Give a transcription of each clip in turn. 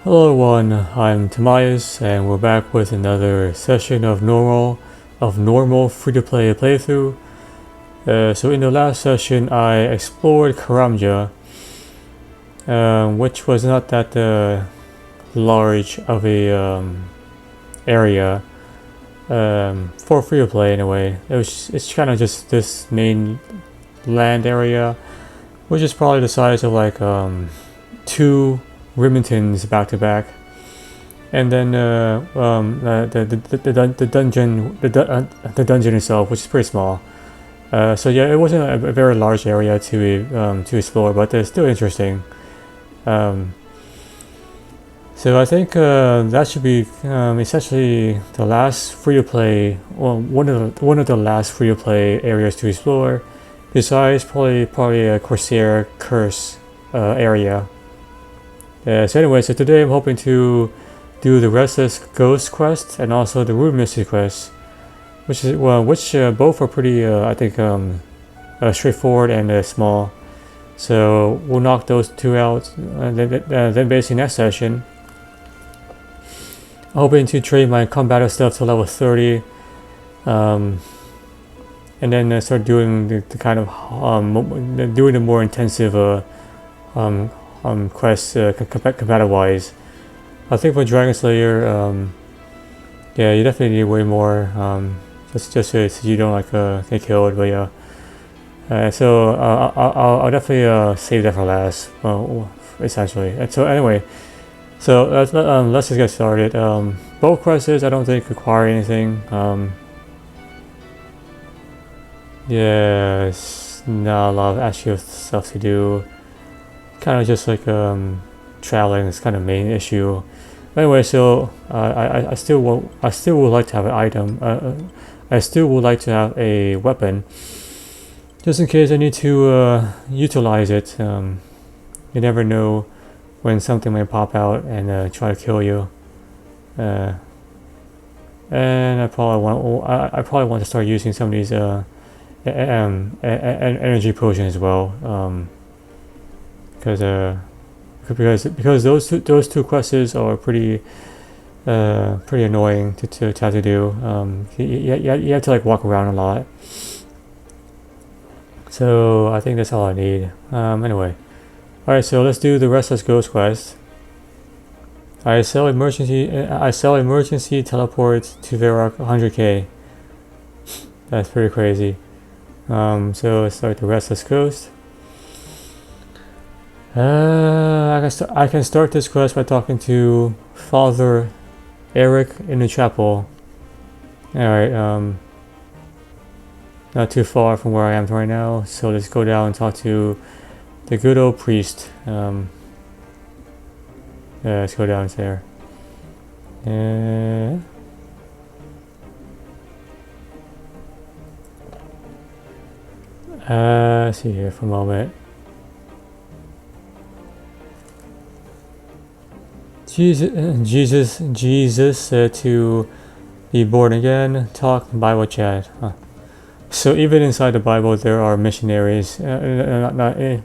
Hello everyone, I'm Tobias and we're back with another session of normal free-to-play playthrough. So in the last session I explored Karamja, which was not that large of a area for free-to-play anyway. It's kind of just this main land area, which is probably the size of like two Remingtons back to back, and then the dungeon itself, which is pretty small. So yeah, it wasn't a very large area to explore, but it's still interesting. So I think that should be essentially the last free-to-play, well, one of the last free-to-play areas to explore, besides probably a Corsair Curse area. So anyway, so today I'm hoping to do the Restless Ghost quest and also the Rune Mystery quest, which both are pretty I think straightforward and small. So we'll knock those two out, and then basically next session, I'm hoping to trade my combative stuff to level 30, and then start doing the kind of doing the more intensive quests combative wise. I think for Dragon Slayer, yeah, you definitely need way more, just so you don't like get killed. But yeah, so I'll definitely save that for last, essentially. And so anyway, so let's just get started. Both quests I don't think require anything. Yeah, it's not a lot of actual stuff to do. Kind of just like traveling is kind of main issue. Anyway, so I still would like to have an item. I still would like to have a weapon, just in case I need to utilize it. You never know when something may pop out and try to kill you. And I probably want to start using some of these energy potions as well. Because those two quests are pretty annoying to have to do. You have to like walk around a lot. So I think that's all I need. Anyway, all right. So let's do the Restless Ghost quest. I sell emergency teleport to Varrock 100k. That's pretty crazy. So let's start the Restless Ghost. I can start this quest by talking to Father Eric in the chapel. Alright, not too far from where I am right now, so let's go down and talk to the good old priest. Let's go down there. See here for a moment. Jesus said to be born again, talk Bible chat. Huh. So even inside the Bible there are missionaries. Even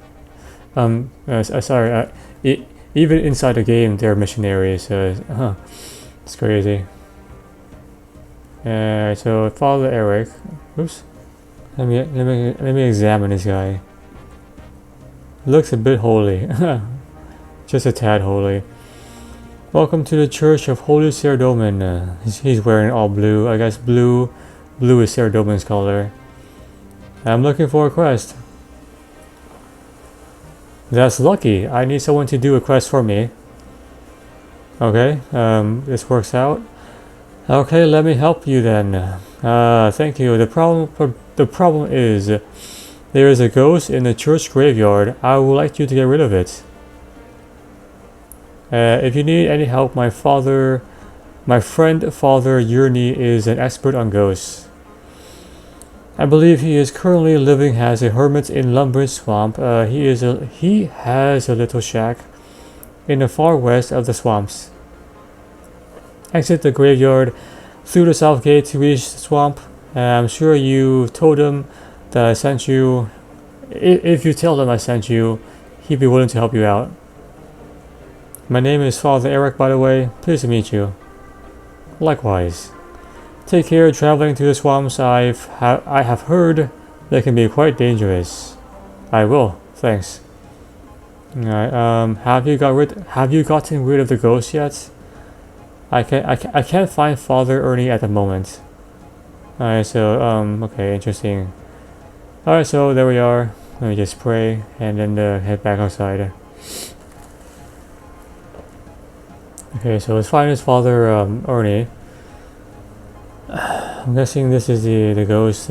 inside the game there are missionaries. It's crazy. So Father Eric. Oops. Let me examine this guy. Looks a bit holy. Just a tad holy. Welcome to the Church of Holy Cerdomen. He's wearing all blue. I guess blue is Cerdomen's color. I'm looking for a quest. That's lucky. I need someone to do a quest for me. Okay, this works out. Okay, let me help you then. Thank you. The problem is there is a ghost in the church graveyard. I would like you to get rid of it. If you need any help, my friend Father Rune is an expert on ghosts. I believe he is currently living as a hermit in Lumber Swamp. He has a little shack in the far west of the swamps. Exit the graveyard through the south gate to reach the swamp. I'm sure you told him that I sent you. If you tell him I sent you, he'd be willing to help you out. My name is Father Eric, by the way. Pleased to meet you. Likewise. Take care traveling to the swamps. I have heard they can be quite dangerous. I will. Thanks. Alright, have you gotten rid of the ghost yet? I can't find Father Ernie at the moment. Alright, so okay, interesting. Alright, so there we are. Let me just pray and then head back outside. Okay, so let's find his father, Ernie. I'm guessing this is the ghost.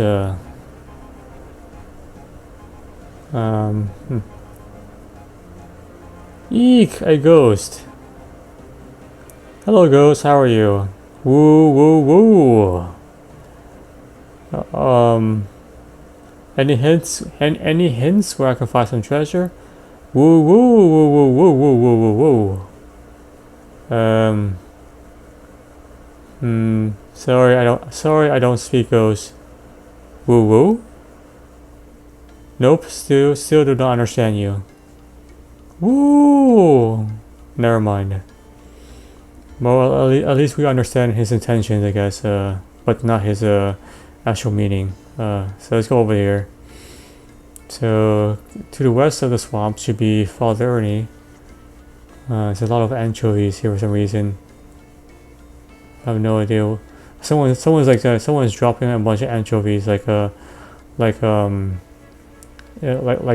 Eek, a ghost. Hello, ghost. How are you? Woo, woo, woo. Any hints? Any hints where I can find some treasure? Woo, woo, woo, woo, woo, woo, woo, woo, woo. Sorry, I don't speak ghost. Woo, woo. Nope. Still do not understand you. Woo! Never mind. Well, at least we understand his intentions, I guess, but not his actual meaning. So let's go over here. So to the west of the swamp should be Father Ernie. There's a lot of anchovies here for some reason. I have no idea. Someone's dropping a bunch of anchovies, like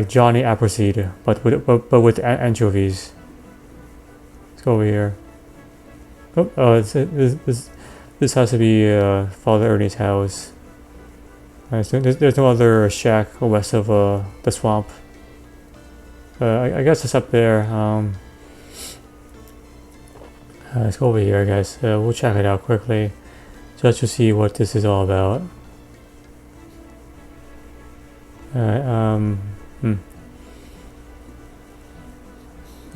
Johnny Appleseed, but with anchovies. Let's go over here. Oh, this has to be Father Ernie's house. So there's no other shack west of the swamp. I guess it's up there. Let's go over here, guys. We'll check it out quickly, just to see what this is all about.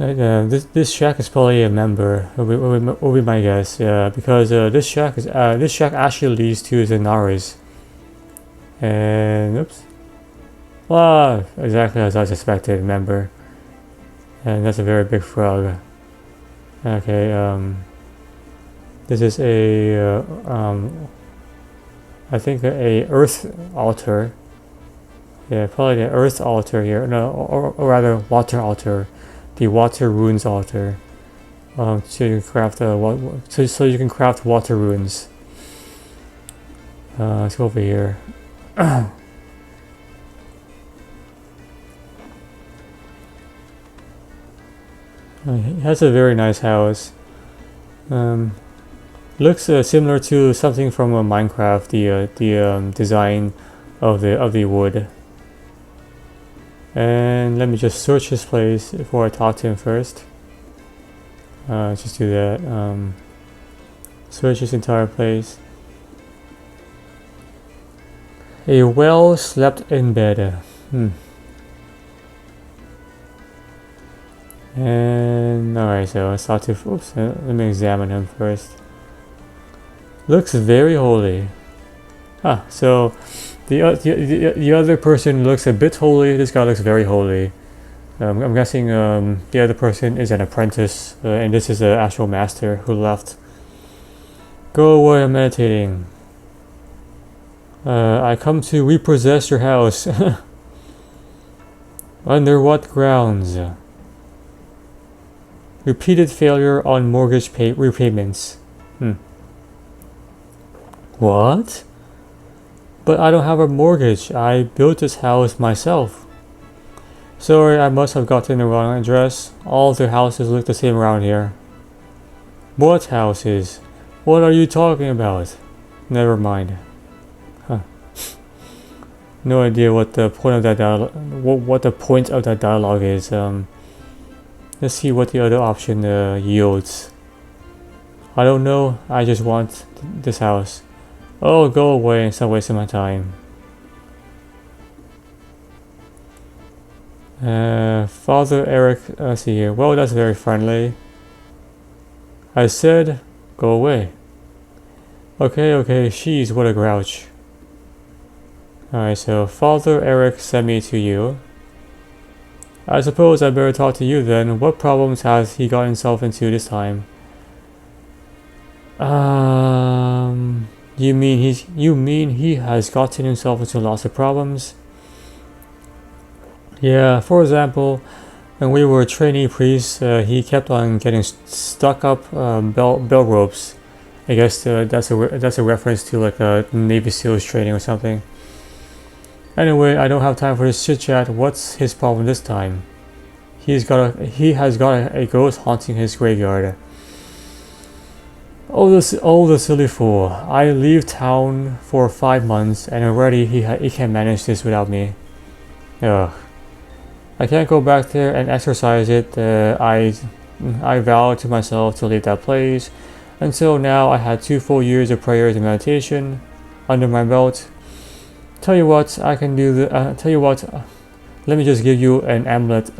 Alright, this shack is probably a member. Will be my guess. Yeah, because this shack actually leads to Zanara's. And oops. Wow, exactly as I suspected, member. And that's a very big frog. Okay, this is a I think a earth altar. Yeah, probably the earth altar here. No, or rather water altar. The water runes altar. So you can craft so you can craft water runes. Let's go over here. He has a very nice house. Looks similar to something from Minecraft. The design of the wood. And let me just search his place before I talk to him first. Just do that. Search his entire place. A well slept in bed. And alright, so let's start to. Oops, let me examine him first. Looks very holy. So the other person looks a bit holy. This guy looks very holy. I'm guessing the other person is an apprentice, and this is the actual master who left. Go away, I'm meditating. I come to repossess your house. Under what grounds? Repeated failure on mortgage repayments. What? But I don't have a mortgage. I built this house myself. Sorry, I must have gotten the wrong address. All the houses look the same around here. What houses? What are you talking about? Never mind. No idea what the point of that what the point of that dialogue is. Let's see what the other option yields. I don't know. I just want this house. Oh, go away and stop wasting my time. Father Eric, let's see here. Well, that's very friendly. I said, go away. Okay, she's what a grouch. Alright, so Father Eric sent me to you. I suppose I better talk to you then. What problems has he got himself into this time? You mean he has gotten himself into lots of problems? Yeah, for example, when we were trainee priests, he kept on getting stuck up bell ropes. I guess that's a reference to like a Navy SEALs training or something. Anyway, I don't have time for this chit chat. What's his problem this time? He has got a ghost haunting his graveyard. Oh, the silly fool! I leave town for 5 months, and already he can manage this without me. Ugh. I can't go back there and exercise it. I vowed to myself to leave that place. Until now, I had 2 full years of prayers and meditation under my belt. Tell you what, I can do the. Tell you what, let me just give you an amulet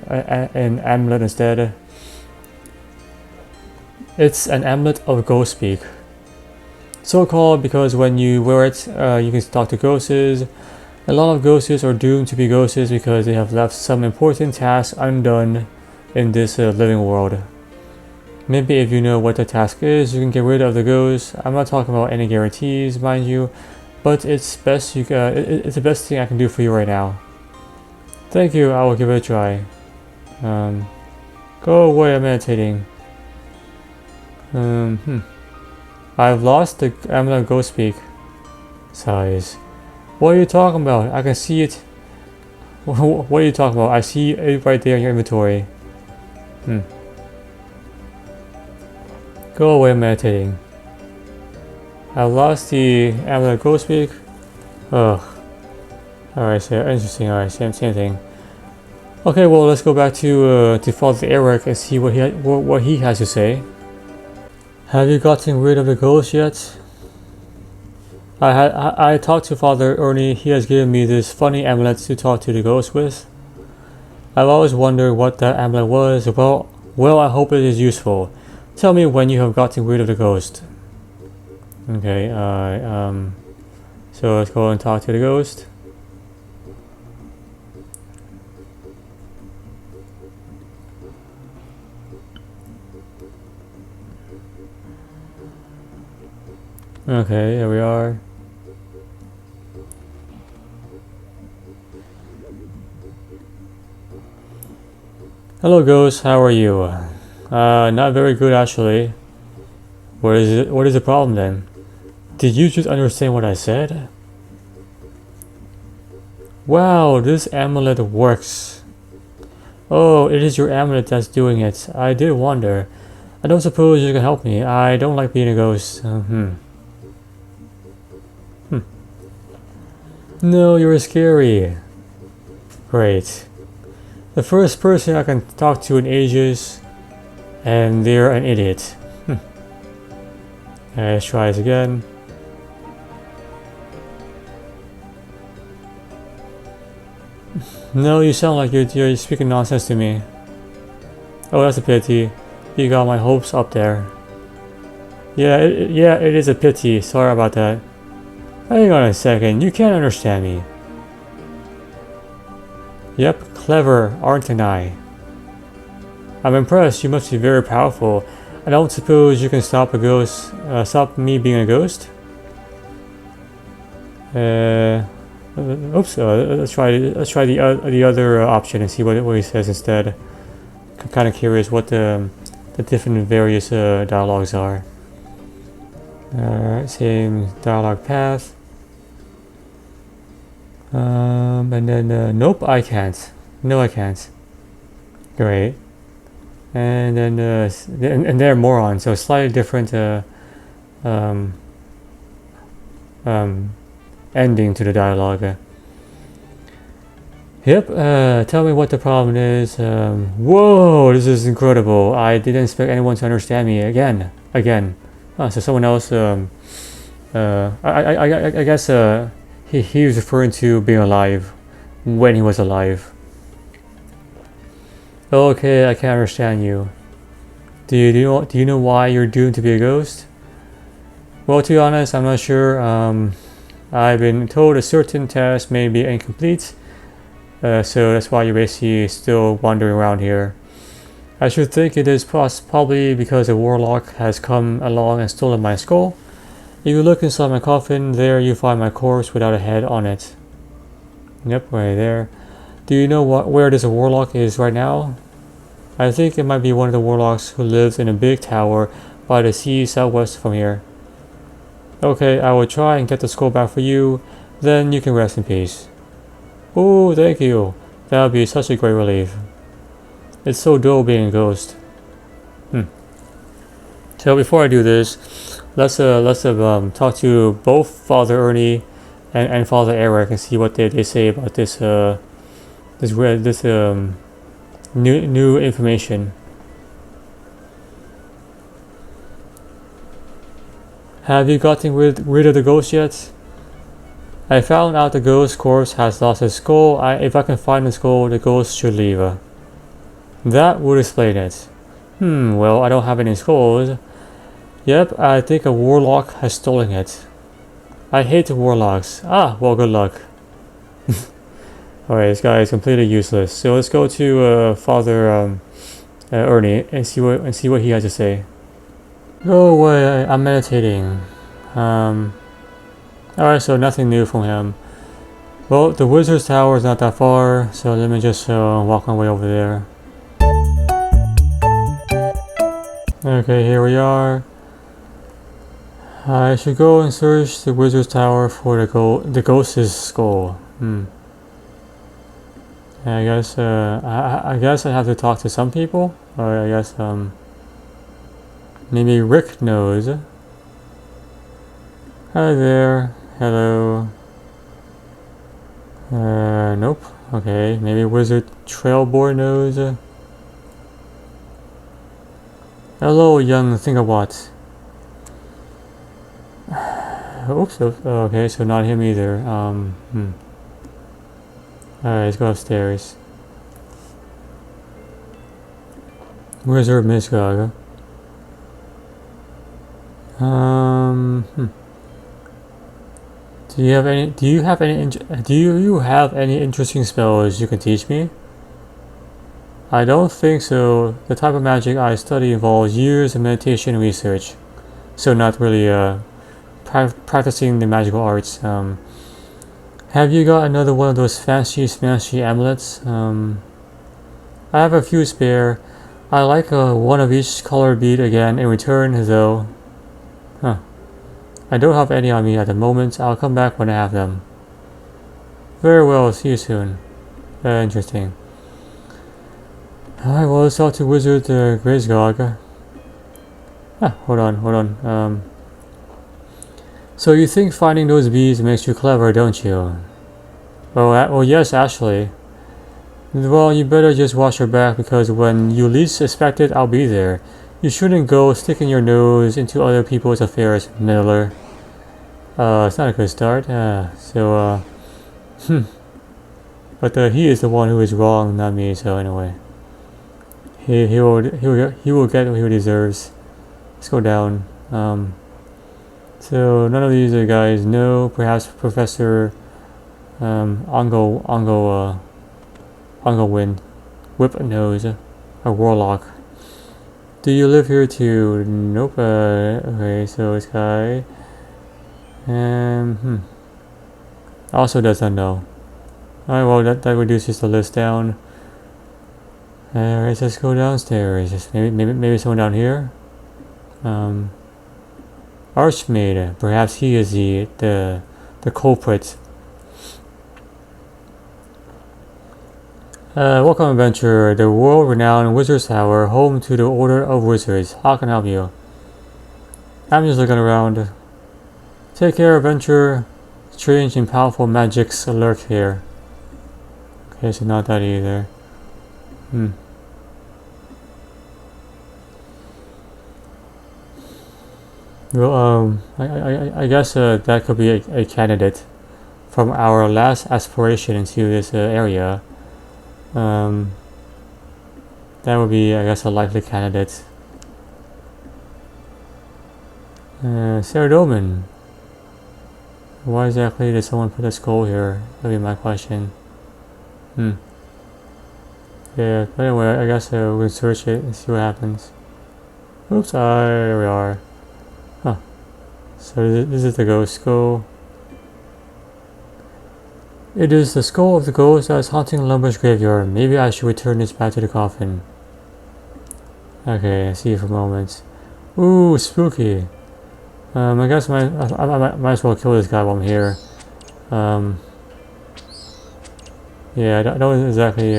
instead. It's an amulet of ghost speak. So called because when you wear it, you can talk to ghosts. A lot of ghosts are doomed to be ghosts because they have left some important tasks undone in this living world. Maybe if you know what the task is, you can get rid of the ghost. I'm not talking about any guarantees, mind you, but it's best it's the best thing I can do for you right now. Thank you. I will give it a try. Go away. I'm meditating. I've lost the amulet of ghost speak. Sighs. What are you talking about? I can see it. What are you talking about? I see it right there in your inventory. Go away, meditating. I lost the amulet of ghost speak. Ugh. Alright, so interesting. Alright, same thing. Okay, well, let's go back to Father Eric and see what he has to say. Have you gotten rid of the ghost yet? I talked to Father Ernie. He has given me this funny amulet to talk to the ghost with. I've always wondered what that amulet was. Well, I hope it is useful. Tell me when you have gotten rid of the ghost. Okay, so let's go and talk to the ghost. Okay, here we are. Hello ghost, how are you? Not very good actually. What is the problem then? Did you just understand what I said? Wow, this amulet works. Oh, it is your amulet that's doing it. I did wonder. I don't suppose you can help me. I don't like being a ghost. No, you're scary. Great. The first person I can talk to in ages, and they're an idiot. Okay, let's try this again. No, you sound like you're speaking nonsense to me. Oh, that's a pity. You got my hopes up there. Yeah, it is a pity. Sorry about that. Hang on a second, you can't understand me. Yep, clever, aren't I? I'm impressed, you must be very powerful. I don't suppose you can stop a ghost, stop me being a ghost? Oops, let's try the other option and see what he says instead. I'm kind of curious what the different various dialogues are. Alright, same dialogue path. And then nope, I can't. No, I can't. Great. And then and they're morons, so slightly different ending to the dialogue. Yep. Tell me what the problem is. Whoa, this is incredible. I didn't expect anyone to understand me again. So someone else. I guess he was referring to being alive when he was alive. Okay, I can't understand you. Do you know why you're doomed to be a ghost? Well, to be honest, I'm not sure. I've been told a certain task may be incomplete, So that's why you're basically still wandering around here. I should think it is probably because a warlock has come along and stolen my skull. If you look inside my coffin, there you find my corpse without a head on it. Yep, right there. Do you know where this warlock is right now? I think it might be one of the warlocks who lives in a big tower by the sea southwest from here. Okay, I will try and get the skull back for you, then you can rest in peace. Oh, thank you. That would be such a great relief. It's so dull being a ghost. So before I do this, let's talk to both Father Ernie and Father Eric and see what they say about this new information. Have you gotten rid of the ghost yet? I found out the ghost corpse has lost its skull. If I can find the skull, the ghost should leave. That would explain it. Well, I don't have any skulls. Yep, I think a warlock has stolen it. I hate warlocks. Well, good luck. Alright, this guy is completely useless. So let's go to Father Ernie and see what he has to say. Go away, I'm meditating. Alright, so nothing new from him. Well, the wizard's tower is not that far, so let me just walk my way over there. Okay, here we are. I should go and search the wizard's tower for the ghost's skull. I guess I guess I have to talk to some people, or I guess maybe Rick knows. Hi there. Hello. Nope. Okay, maybe Wizard Trailboy knows. Hello, young Thingamot. Oops. Okay, so not him either. Alright, let's go upstairs. Wizard Misgog. Do you have any interesting spells you can teach me? I don't think so. The type of magic I study involves years of meditation and research, so not really practicing the magical arts. Have you got another one of those fancy smashy amulets? I have a few spare. I like one of each color bead again in return, though. I don't have any on me at the moment. I'll come back when I have them. Very well, see you soon. Interesting. Alright, well, let's talk to Wizard Graysgog. Hold on. So you think finding those bees makes you clever, don't you? Well, yes, actually. Well, you better just watch your back, because when you least expect it, I'll be there. You shouldn't go sticking your nose into other people's affairs, Miller. It's not a good start. But he is the one who is wrong, not me. So anyway, he will get what he deserves. Let's go down. So none of these guys know. Perhaps Professor Ongo Wind Whip knows. A warlock. Do you live here too? Nope. Okay, so this guy. Also does not know. Alright, well that reduces the list down. Alright, let's go downstairs. Just maybe someone down here. Archmaid. Perhaps he is the culprit. Welcome, adventurer. The world-renowned Wizard's Tower, home to the Order of Wizards. How can I help you? I'm just looking around. Take care, adventurer. Strange and powerful magics lurk here. Okay, so not that either. Well, I guess that could be a candidate from our last exploration into this area. That would be, I guess, a likely candidate. Saradomin. Why exactly did someone put a skull here? That'd be my question. Yeah, but anyway, I guess we can search it and see what happens. Oops, there we are. Huh. So this is the ghost skull. It is the skull of the ghost that is haunting Lumber's graveyard. Maybe I should return this back to the coffin. Okay, I see it for a moment. Ooh, spooky. I guess I might as well kill this guy while I'm here. Yeah, I don't exactly.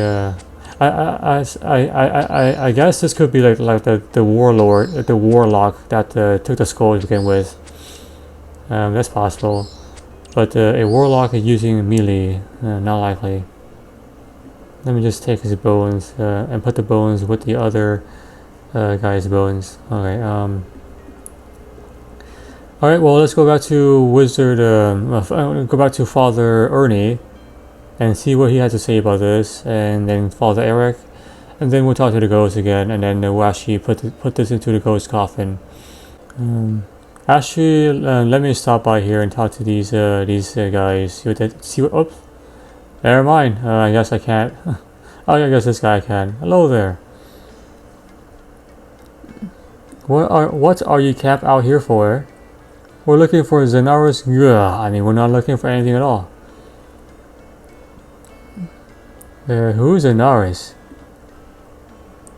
I guess this could be like the warlord, the warlock that took the skull to begin with. That's possible, but a warlock is using melee, not likely. Let me just take his bones and put the bones with the other guy's bones. Okay. All right. Well, let's go back to Wizard. Go back to Father Ernie and see what he has to say about this, and then Father Eric, and then we'll talk to the ghost again, and then we'll actually put this into the ghost coffin. Actually, let me stop by here and talk to these guys. See what? Oops. Never mind. I guess I can't. Oh, I guess this guy can. Hello there. What are you camped out here for? We're looking for Zenaris. Yeah, I mean we're not looking for anything at all. Who's Zenaris?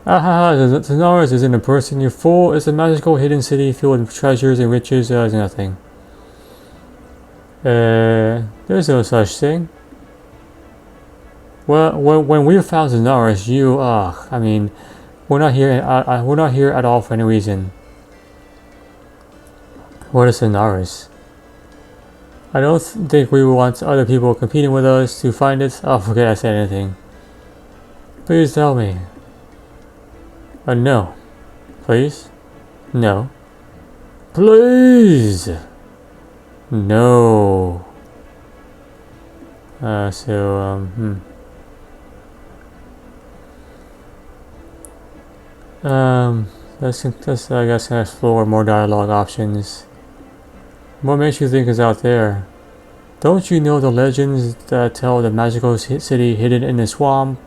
Zenaris isn't a person, you fool. It's a magical hidden city filled with treasures and riches as nothing. There's no such thing. Well, when we found Zenaris, I mean, we're not here at all for any reason. What is Zenaris? I don't think we want other people competing with us to find it. Oh, forget I said anything. Please tell me. No. Please? No. Please! No. Let's I guess explore more dialogue options. What makes you think is out there? Don't you know the legends that tell the magical city hidden in the swamp?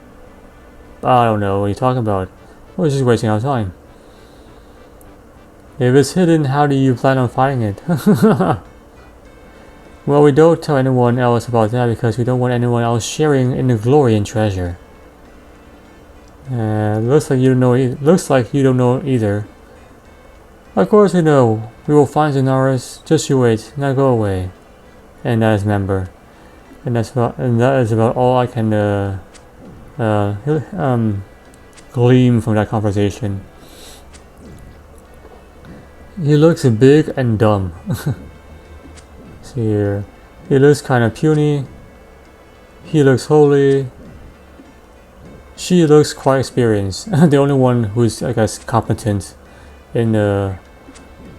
I don't know what you're talking about. We're just wasting our time. If it's hidden, how do you plan on finding it? Well, we don't tell anyone else about that because we don't want anyone else sharing in the glory and treasure. Looks like you don't know. Looks like you don't know either. Of course we know. We will find Zenaris. Just you wait. Now go away. And that is member. And that is about all I can glean from that conversation. He looks big and dumb. See here. He looks kind of puny. He looks holy. She looks quite experienced. The only one who's, I guess, competent in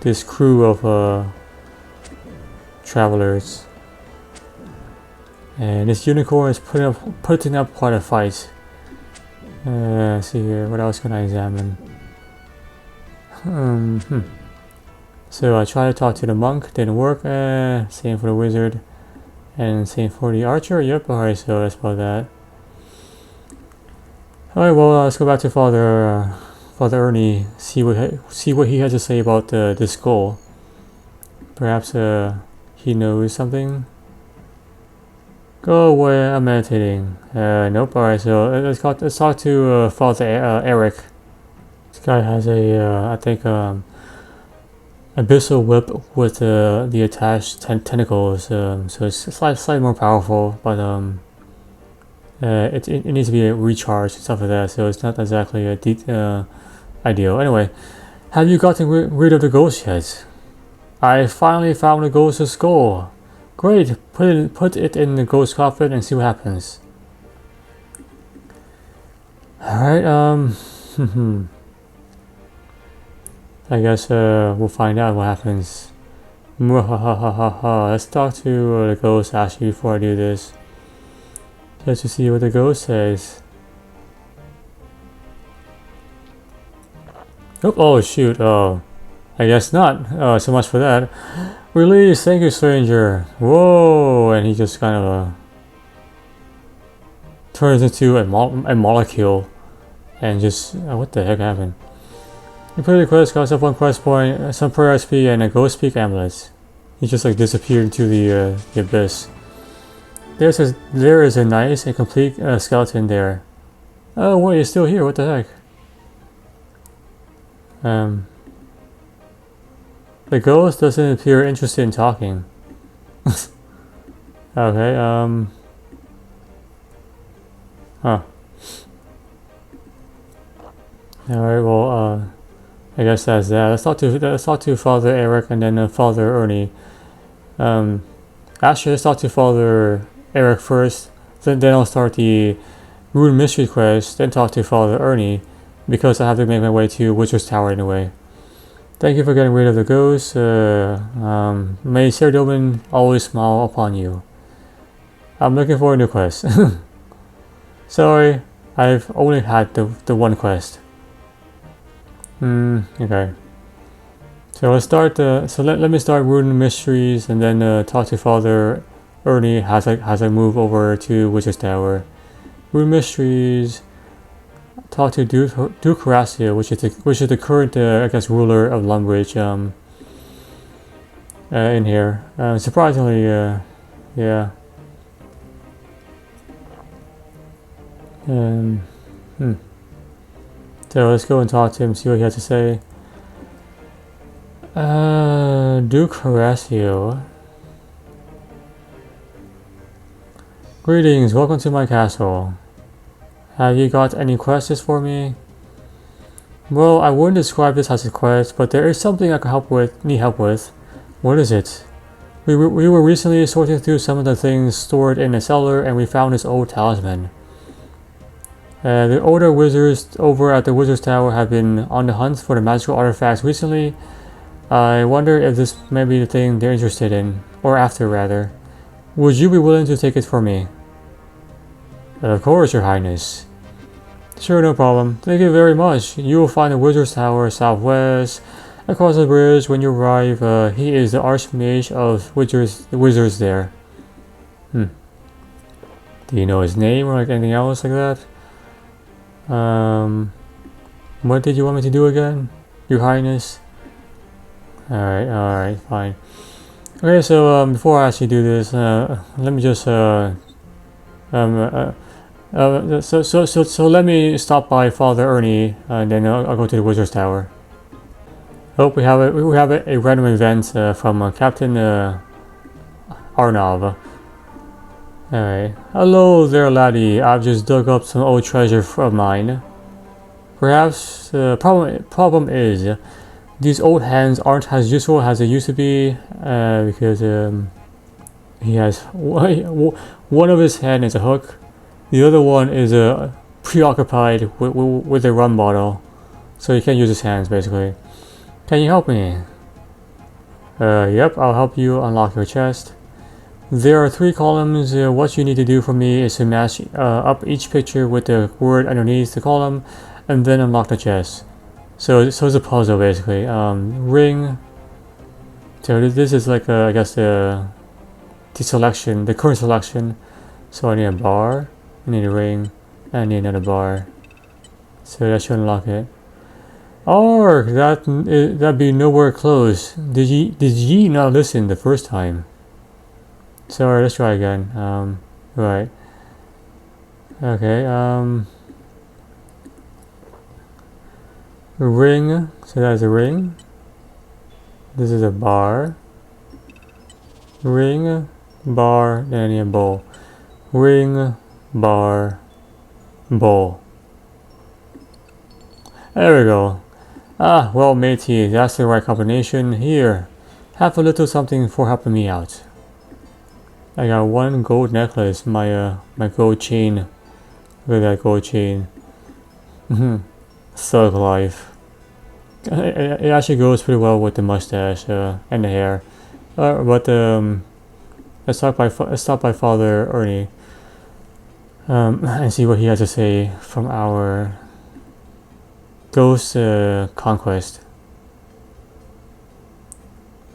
this crew of travelers. And this unicorn is putting up quite a fight. See here, what else can I examine? So I tried to talk to the monk, didn't work. Same for the wizard, and same for the archer. Yep. Alright, so that's about that. Alright, well, let's go back to Father Ernie. See what he has to say about this skull. Perhaps he knows something. Go away, I'm meditating. Nope. Alright, so let's talk to Father Eric. This guy has I think abyssal whip with the attached tentacles. So it's slightly more powerful, but it needs to be recharged and stuff like that. So it's not exactly ideal. Anyway, have you gotten rid of the ghost yet? I finally found the ghost's skull. Great, put it in the ghost coffin and see what happens. Alright, I guess we'll find out what happens. Let's talk to the ghost actually before I do this. Just to see what the ghost says. Oh shoot, oh. I guess not. So much for that. Release, thank you, stranger. Whoa, and he just kind of turns into a molecule, and just what the heck happened? Complete the quest, cost of 1 quest point, some prayer XP, and a ghost speak amulet. He just like disappeared into the abyss. There is a nice and complete skeleton there. Oh wait, it's still here. What the heck? The ghost doesn't appear interested in talking. Okay, huh. Alright, well, I guess that's that. Let's talk to Father Eric and then Father Ernie. Actually, let's talk to Father Eric first. Then I'll start the Rune Mystery quest, then talk to Father Ernie, because I have to make my way to Witcher's Tower anyway. Thank you for getting rid of the ghost. May Sir Doman always smile upon you. I'm looking for a new quest. Sorry, I've only had the one quest. Okay. So let's start. Let me start Rune Mysteries and then talk to Father Ernie as I move over to Witcher's Tower. Rune Mysteries. Talk to Duke Horacio, which is the current I guess ruler of Lumbridge. In here. Surprisingly, yeah. So let's go and talk to him, see what he has to say. Duke Horacio. Greetings, welcome to my castle. Have you got any quests for me? Well, I wouldn't describe this as a quest, but there is something I need help with. What is it? We were recently sorting through some of the things stored in a cellar and we found this old talisman. The older wizards over at the Wizard's Tower have been on the hunt for the magical artifacts recently. I wonder if this may be the thing they're interested in, or after rather. Would you be willing to take it for me? Of course, Your Highness. Sure, no problem. Thank you very much. You will find the Wizard's Tower southwest, across the bridge when you arrive. He is the Archmage of the wizards there. Do you know his name or like anything else like that? What did you want me to do again, Your Highness? Alright, fine. Okay, so before I actually do this, let me just so let me stop by Father Ernie, and then I'll go to the Wizard's Tower. Oh, we have a random event from Captain Arnav. Alright. Hello there, laddie. I've just dug up some old treasure of mine. Perhaps the problem is these old hands aren't as useful as they used to be, because he has one of his hands is a hook, the other one is preoccupied with a rum bottle, so he can't use his hands basically. Can you help me? Yep, I'll help you unlock your chest. There are 3 columns. What you need to do for me is to match up each picture with the word underneath the column, and then unlock the chest. So it's a puzzle basically. Ring. So this is like I guess the selection, the current selection. So I need a bar, I need a ring, and I need another bar. So that should unlock it. Or that'd be nowhere close. Did ye not listen the first time? Sorry, let's try again. Right. Okay, ring, so that's a ring. This is a bar. Ring, bar, then I need a bowl. Ring, bar, bowl. There we go. Ah, well matey, that's the right combination. Here, have a little something for helping me out. I got 1 gold necklace, my gold chain. Look at that gold chain. Thug life. It actually goes pretty well with the mustache and the hair. But let's stop by Father Ernie and see what he has to say from our ghost conquest.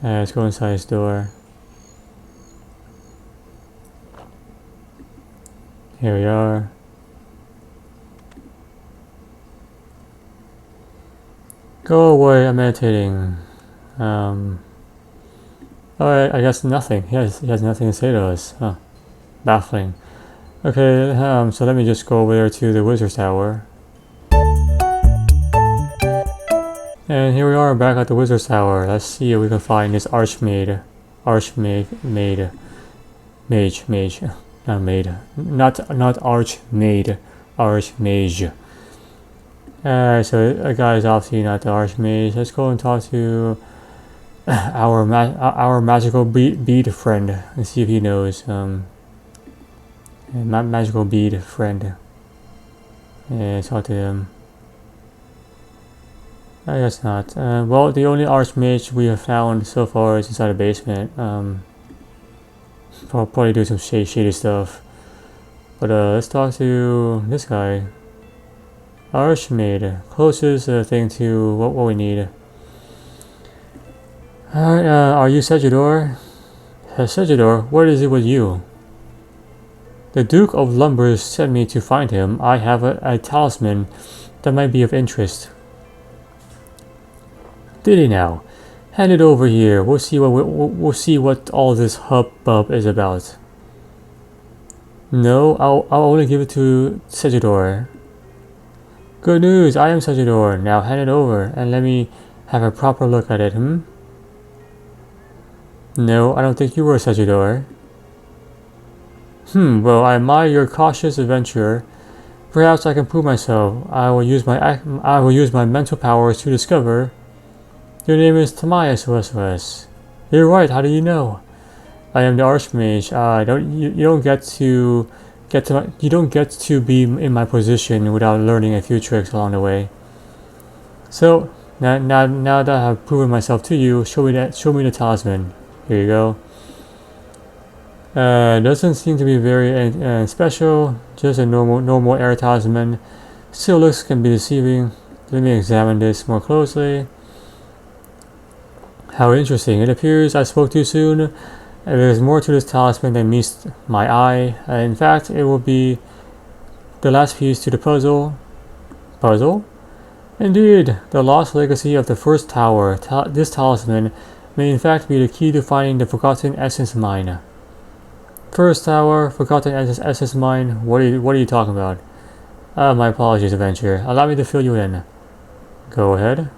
Let's go inside his door. Here we are. Go away, I'm meditating. Alright, I guess nothing. He has nothing to say to us. Huh. Baffling. Okay, so let me just go over there to the Wizard's Tower. And here we are back at the Wizard's Tower. Let's see if we can find this Mage. Not Archmaid. Archmage. So a guy is obviously not the Archmage. Let's go and talk to our magical bead friend and see if he knows. Magical bead friend. Yeah, talk to him. I guess not. Well, the only Archmage we have found so far is inside the basement. Probably do some shady stuff. But let's talk to this guy. Archmaid, closest thing to what we need. Alright, are you Sajidor? Sajidor, what is it with you? The Duke of Lumber sent me to find him. I have a talisman that might be of interest. Did he now? Hand it over here. We'll see what all this hubbub is about. No, I'll only give it to Sajidor. Good news, I am Sajidor. Now hand it over and let me have a proper look at it, No, I don't think you were Sajidor. Well, I admire your cautious adventure. Perhaps I can prove myself. I will use my mental powers to discover. Your name is Tamias OSRS. You're right, how do you know? I am the Archmage. You don't get to be in my position without learning a few tricks along the way. So now that I have proven myself to you, show me the talisman. Here you go. Doesn't seem to be very special. Just a normal air talisman. Still looks can be deceiving. Let me examine this more closely. How interesting. It appears I spoke too soon. There's more to this talisman than meets my eye. In fact, it will be the last piece to the puzzle. Puzzle? Indeed, the lost legacy of the first tower. This talisman may in fact be the key to finding the Forgotten Essence Mine. First tower, Forgotten Essence Mine. What are you talking about? My apologies, adventurer. Allow me to fill you in. Go ahead.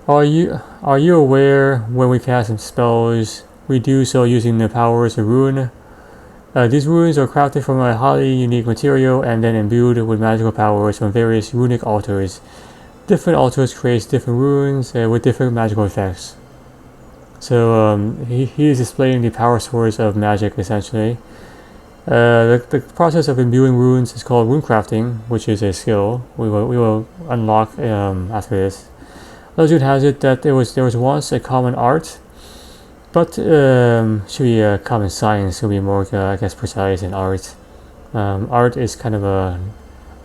Are you aware when we cast some spells, we do so using the powers of Rune? These runes are crafted from a highly unique material and then imbued with magical powers from various runic altars. Different altars create different runes with different magical effects. So he is displaying the power source of magic essentially. The process of imbuing runes is called runecrafting, which is a skill we will unlock after this. Legend has it that there was once a common art, but should be a common science. Should be more, I guess, precise than art. Art is kind of a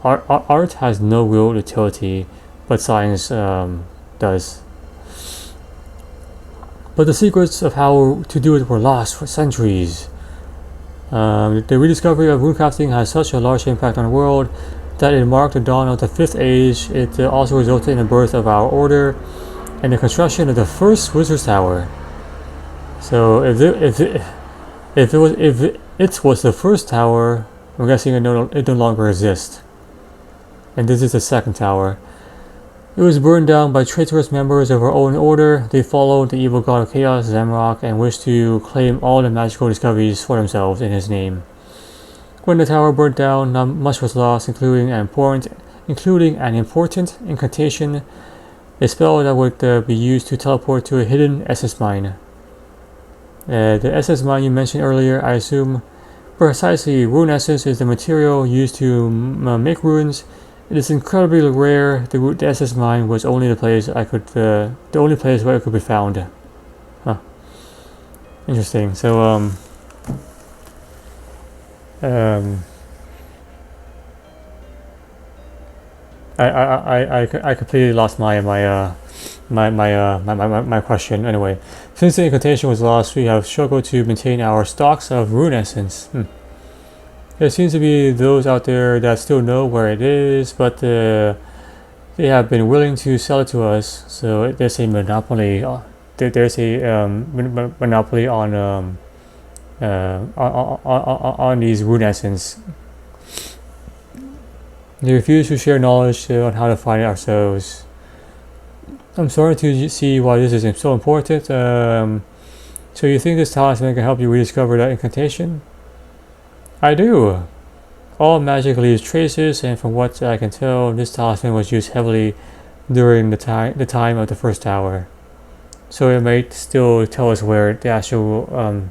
art has no real utility, but science does. But the secrets of how to do it were lost for centuries. The rediscovery of runecrafting has such a large impact on the world that it marked the dawn of the Fifth Age. It also resulted in the birth of our order and the construction of the first Wizard's Tower. So if it was the first tower, I'm guessing it no longer exists. And this is the second tower. It was burned down by traitorous members of our own order. They followed the evil god of chaos, Zamrock, and wished to claim all the magical discoveries for themselves in his name. When the tower burnt down, not much was lost, including an important incantation, a spell that would be used to teleport to a hidden essence mine. The essence mine you mentioned earlier, I assume. Precisely, rune essence is the material used to make runes. It is incredibly rare. The essence mine was only the only place where it could be found. Huh. Interesting. So I completely lost my question. Anyway, since the incantation was lost, we have struggled to maintain our stocks of rune essence. There seems to be those out there that still know where it is, but they have been willing to sell it to us. So there's a monopoly. There's a monopoly on these rune essence. They refuse to share knowledge on how to find it ourselves. I'm sorry to see why this is so important. So you think this talisman can help you rediscover that incantation? I do. All magic leaves traces, and from what I can tell, this talisman was used heavily during the time of the first tower. So it might still tell us where the actual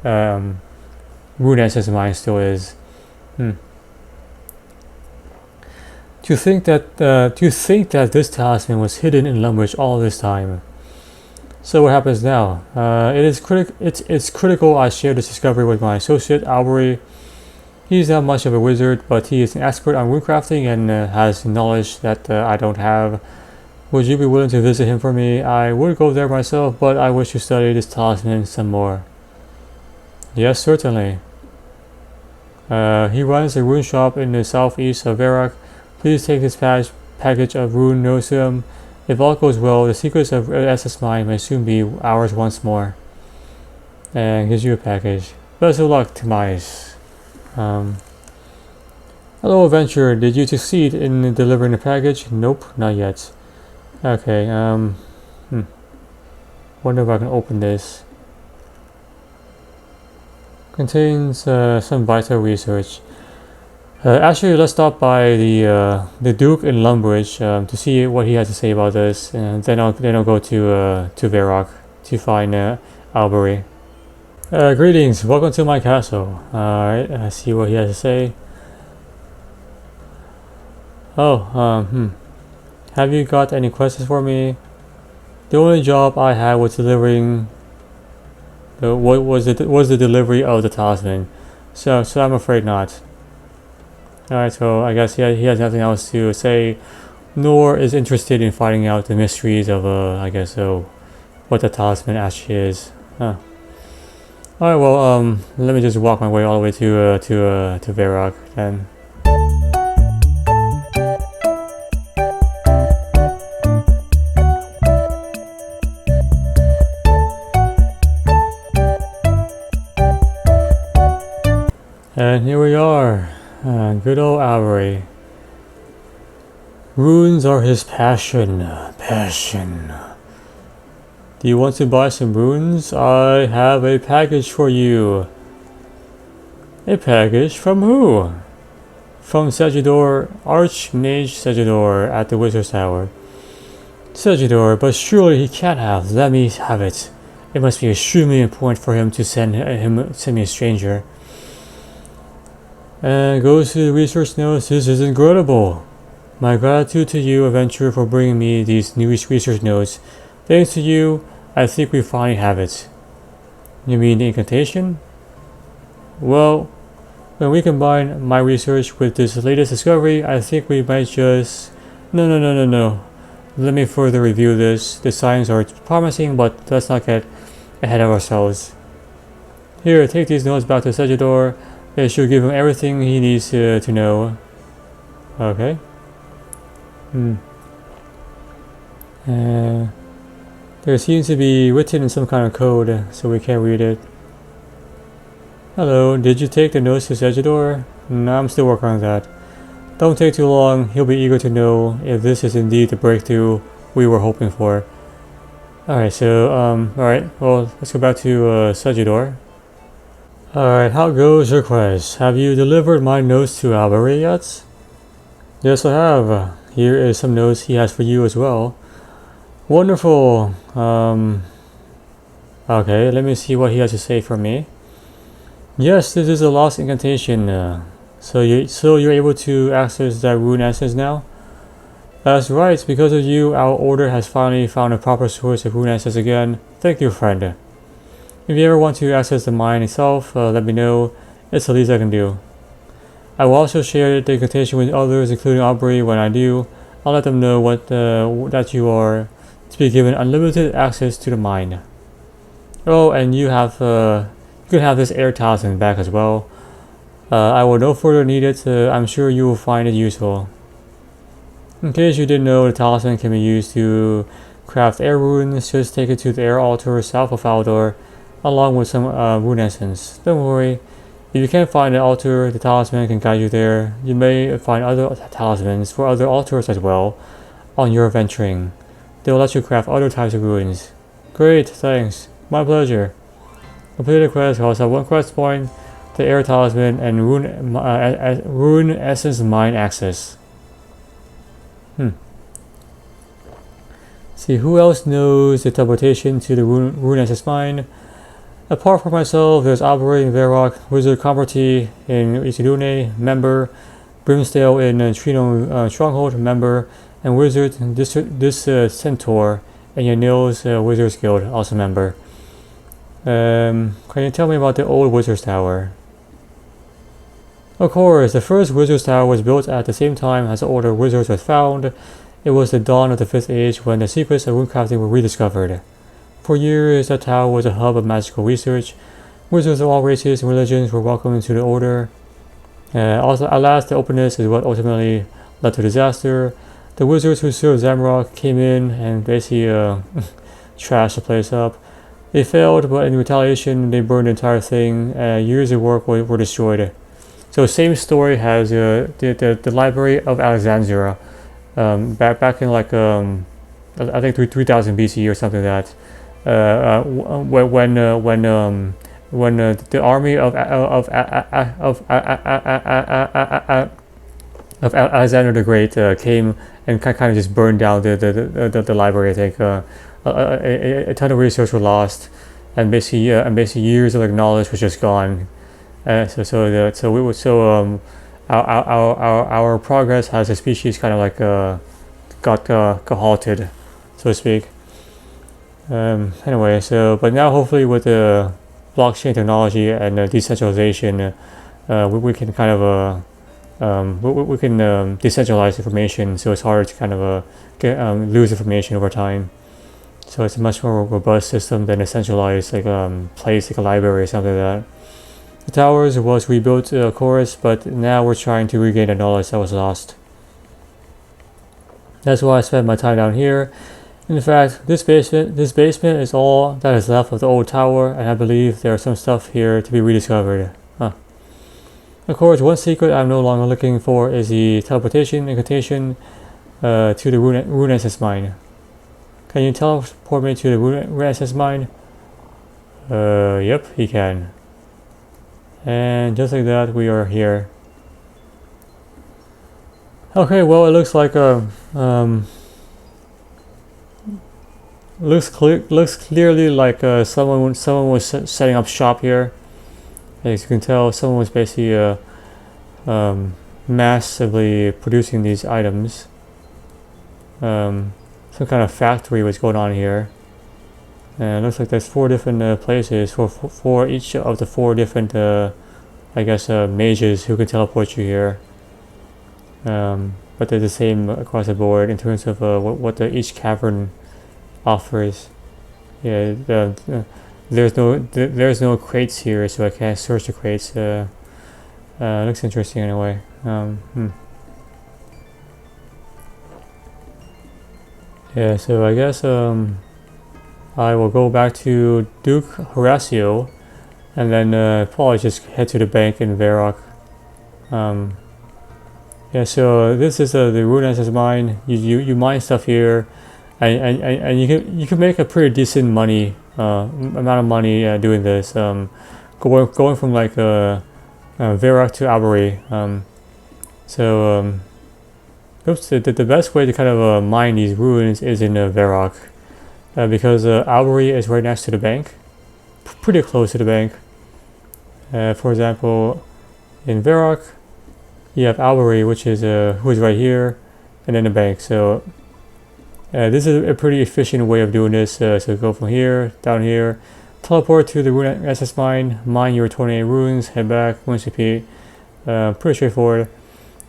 rune essence mine still is. To think that this talisman was hidden in Lumbridge all this time. So what happens now? It's critical I share this discovery with my associate Albury. He's not much of a wizard, but he is an expert on runecrafting and has knowledge that I don't have. Would you be willing to visit him for me? I would go there myself, but I wish to study this talisman some more. Yes, certainly. He runs a rune shop in the southeast of Varrock. Please take this package of rune notes to him. If all goes well, the secrets of SS Mine may soon be ours once more. And gives you a package. Best of luck, Timaeus. Hello, adventurer. Did you succeed in delivering the package? Nope, not yet. Okay, wonder if I can open this. Contains some vital research. Actually, let's stop by the Duke in Lumbridge to see what he has to say about this, and then I'll go to Varrock to find Albury. Greetings, welcome to my castle. Alright, I see what he has to say. Oh, have you got any questions for me? The only job I had was delivering. Was the delivery of the talisman, so I'm afraid not. Alright, so I guess he has nothing else to say, nor is interested in finding out the mysteries of what the talisman actually is. Huh. Alright, well, let me just walk my way all the way to Varrock then. And here we are. Good old Albury. Runes are his passion. Do you want to buy some runes? I have a package for you. A package from who? From Segidor, Archmage Segidor at the Wizard's Tower. Segidor, but surely he can't have. Let me have it. It must be extremely important for him to send me a stranger. And goes to the research notes. This is incredible. My gratitude to you, adventurer, for bringing me these new research notes. Thanks to you, I think we finally have it. You mean the incantation? Well, when we combine my research with this latest discovery, I think we might just... No. Let me further review this. The signs are promising, but let's not get ahead of ourselves. Here, take these notes back to Segidor. It should give him everything he needs to know. Okay. There seems to be written in some kind of code, so we can't read it. Hello, did you take the notes to Segidor? No, I'm still working on that. Don't take too long, he'll be eager to know if this is indeed the breakthrough we were hoping for. Alright, so, alright, well, let's go back to Segidor. Alright, how goes your quest? Have you delivered my notes to Albury yet? Yes, I have. Here is some notes he has for you as well. Wonderful. Okay, let me see what he has to say for me. Yes, this is a lost incantation. So you're able to access that rune essence now? That's right, because of you, our order has finally found a proper source of rune essence again. Thank you, friend. If you ever want to access the mine itself, let me know. It's the least I can do. I will also share the incantation with others, including Aubrey, when I do. I'll let them know that you are to be given unlimited access to the mine. Oh, and you can have this air talisman back as well. I will no further need it. I'm sure you will find it useful. In case you didn't know, the talisman can be used to craft air runes. Just take it to the air altar south of Aldor, along with some rune essence. Don't worry, if you can't find the altar, the talisman can guide you there. You may find other talismans for other altars as well on your venturing. They will let you craft other types of runes. Great, thanks. My pleasure. Complete the quest, also 1 quest point, the air talisman, and rune essence mine access. See, who else knows the teleportation to the rune essence mine? Apart from myself, there's Aubrey in Varrock, Wizard Comberty in Isidune, member, Brimstale in Trino Stronghold, member, and Wizard this Centaur and Yanil's Wizards Guild, also member. Can you tell me about the old Wizard's Tower? Of course, the first Wizard's Tower was built at the same time as the Order of Wizards was found. It was the dawn of the 5th Age when the secrets of runecrafting were rediscovered. For years, that tower was a hub of magical research. Wizards of all races and religions were welcomed into the Order. Also, alas, the openness is what ultimately led to disaster. The wizards who served Zamrock came in and basically trashed the place up. They failed, but in retaliation, they burned the entire thing. Years of work were destroyed. So, same story has the Library of Alexandria. Back in like I think 3000 BC or something like that. When the army of Alexander the Great came and kind of just burned down the library. I think a ton of research were lost, and basically years of like knowledge was just gone. Our progress as a species kind of like got halted, so to speak. Anyway, but now hopefully with the blockchain technology and decentralization, we can kind of we can decentralize information, so it's harder to kind of lose information over time. So it's a much more robust system than a centralized place like a library or something like that. The towers was rebuilt, of course, but now we're trying to regain the knowledge that was lost. That's why I spent my time down here. In fact, this basement is all that is left of the old tower, and I believe there is some stuff here to be rediscovered. Of course, one secret I'm no longer looking for is the teleportation incantation to the Rune Essence Mine. Can you teleport me to the Rune Essence Mine? Yep, he can. And just like that, we are here. Okay, well, it looks like looks clearly like someone was setting up shop here. As you can tell, someone was basically massively producing these items. Some kind of factory was going on here. And it looks like there's 4 different places for each of the 4 different, I guess, mages who can teleport you here. But they're the same across the board in terms of what each cavern offers. Yeah, there's no crates here, so I can't search the crates. Looks interesting anyway. Yeah, so I guess I will go back to Duke Horatio, and then probably just head to the bank in Varrock. Yeah, so this is the Rune Essence mine. You mine stuff here, and you can make a pretty decent amount of money doing this. Going from like Varrock to Albury. The best way to kind of mine these ruins is in Varrock, because Albury is right next to the bank, pretty close to the bank. For example, in Varrock, you have Albury, which is who is right here, and then the bank. So this is a pretty efficient way of doing this. So go from here down here, teleport to the Rune Essence mine, mine your 28 runes, head back, once repeat. Pretty straightforward.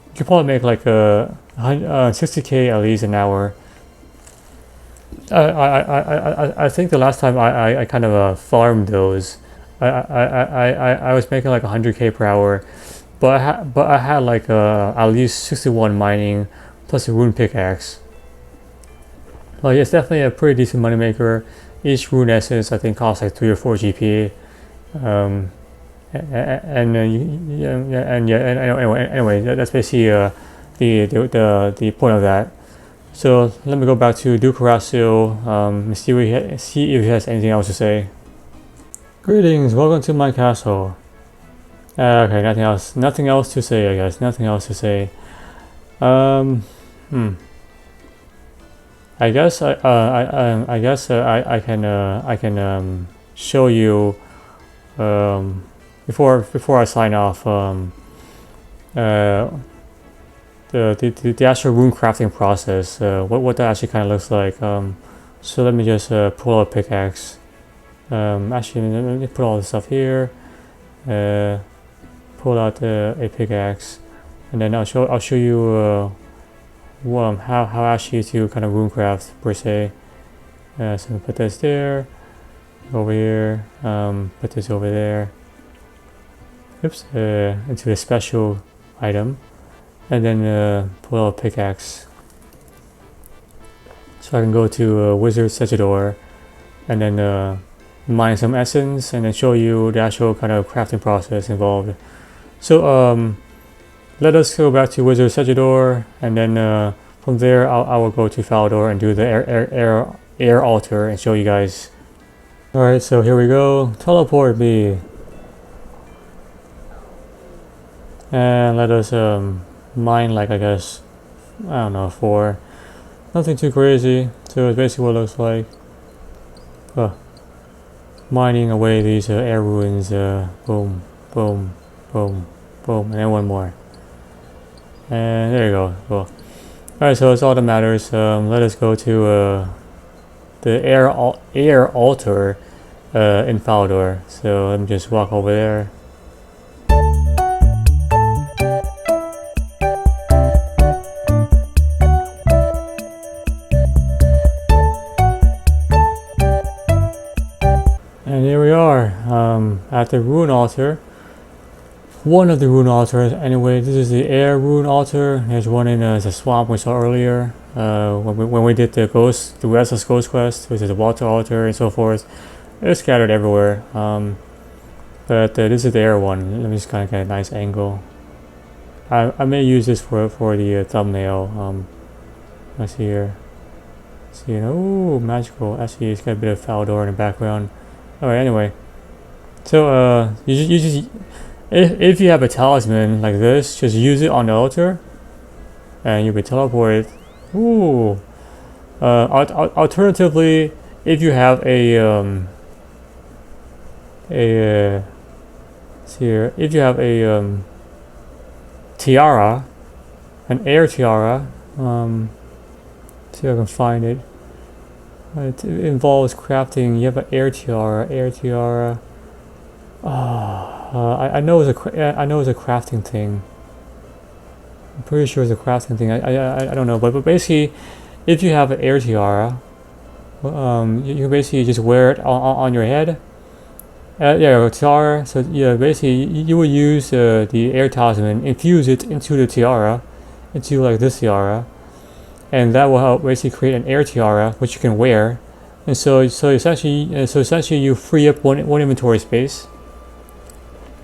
You can probably make like 60k at least an hour. I think the last time I kind of farmed those, I was making like 100k per hour, but I had like at least 61 mining plus a rune pickaxe. Well, yeah, it's definitely a pretty decent moneymaker. Each rune essence I think costs like 3 or 4 GP. Anyway, that's basically the point of that. So let me go back to Dukarasu, and see if he has anything else to say. Greetings, welcome to my castle. Okay, nothing else to say, I guess. Nothing else to say. I guess I can show you before I sign off the actual rune crafting process, what that actually kind of looks like. So let me just pull out a pickaxe. Actually, let me put all this stuff here. Pull out a pickaxe, and then I'll show you how actually to kind of runecraft per se. So we put this there, over here. Put this over there. Oops. Into a special item, and then pull out a pickaxe. So I can go to Wizard Segidor, and then mine some essence, and then show you the actual kind of crafting process involved. So let us go back to Wizard Segidor, and then from there I will go to Falador and do the air altar and show you guys. Alright, so here we go. Teleport me. And let us mine, like, I guess, I don't know, 4. Nothing too crazy. So it's basically what it looks like. Mining away these air ruins. Boom, boom, boom, boom, and then one more. And there you go. Cool. Alright, so that's all that matters. Let us go to the air altar in Falador. So let me just walk over there. And here we are at the rune altar. One of the rune altars, anyway. This is the air rune altar. There's one in the swamp we saw earlier when we did the Restless ghost quest, which is the water altar and so forth. They're scattered everywhere. But this is the air one. Let me just kind of get a nice angle. I may use this for the thumbnail. Let's see here. See, oh, magical. Actually, it's got a bit of Falador in the background. Alright, anyway. So you just if you have a talisman like this, just use it on the altar, and you'll be teleported. Ooh. Alternatively, if you have if you have a tiara, an air tiara, see if I can find it. It involves crafting. You have an air tiara. I know it's a crafting thing. I'm pretty sure it's a crafting thing. I don't know, but basically, if you have an air tiara, you can basically just wear it on your head. Yeah, a tiara. So yeah, basically you will use the air talisman, infuse it into the tiara, into like this tiara, and that will help basically create an air tiara which you can wear. And so essentially you free up one inventory space.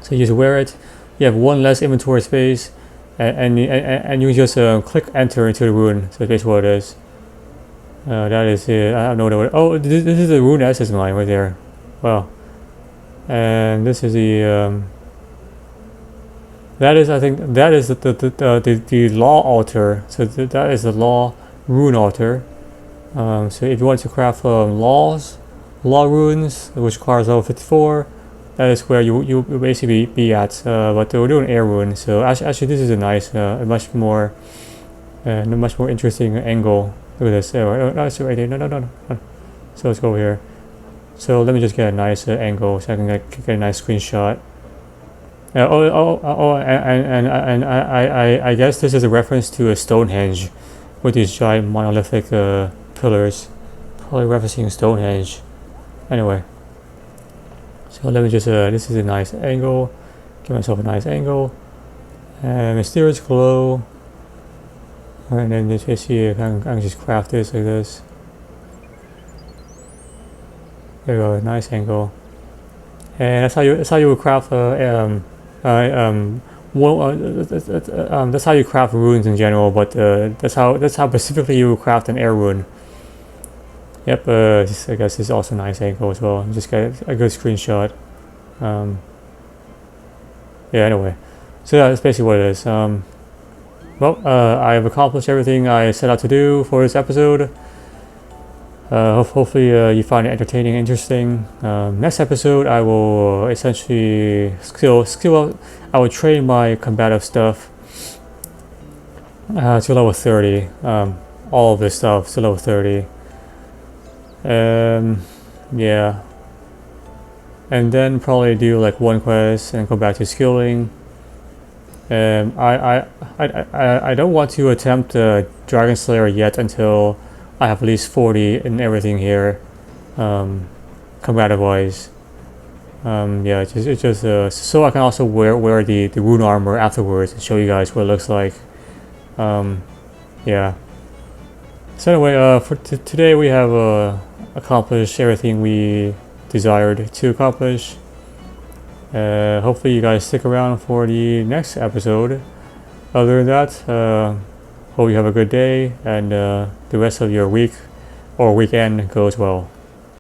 So you just wear it, you have one less inventory space, and you just click enter into the rune. So that's basically what it is. That is it. I don't know what it. Oh, this is the rune essence mine right there. Well, and this is the that is, I think that is the law altar. So that is the law rune altar. So if you want to craft law runes, which requires level 54. That is where you basically be at, but we're doing air rune. So actually this is a nice, a much more interesting angle. Look at this. It's right there. No. So let's go over here. So let me just get a nice angle so I can get a nice screenshot. And I guess this is a reference to a Stonehenge with these giant monolithic pillars. Probably referencing Stonehenge. Anyway. So let me just, this is a nice angle, give myself a nice angle, and mysterious glow, And then just see, I can just craft this like this. There you go, nice angle. And that's how you would craft that's how you craft runes in general, but that's how specifically you would craft an air rune. Yep, I guess it's also a nice angle as well. Just get a good screenshot. Yeah, anyway. So yeah, that's basically what it is. Well, I have accomplished everything I set out to do for this episode. Hopefully you find it entertaining and interesting. Next episode, I will essentially I will train my combative stuff to level 30. All of this stuff to level 30. Yeah. And then probably do like one quest and go back to skilling. I don't want to attempt Dragon Slayer yet until I have at least 40 in everything here, combative wise. Yeah, it's just so I can also wear the rune armor afterwards and show you guys what it looks like. Yeah. So anyway, for today we have accomplished everything we desired to accomplish. Hopefully you guys stick around for the next episode. Other than that, hope you have a good day and the rest of your week or weekend goes well.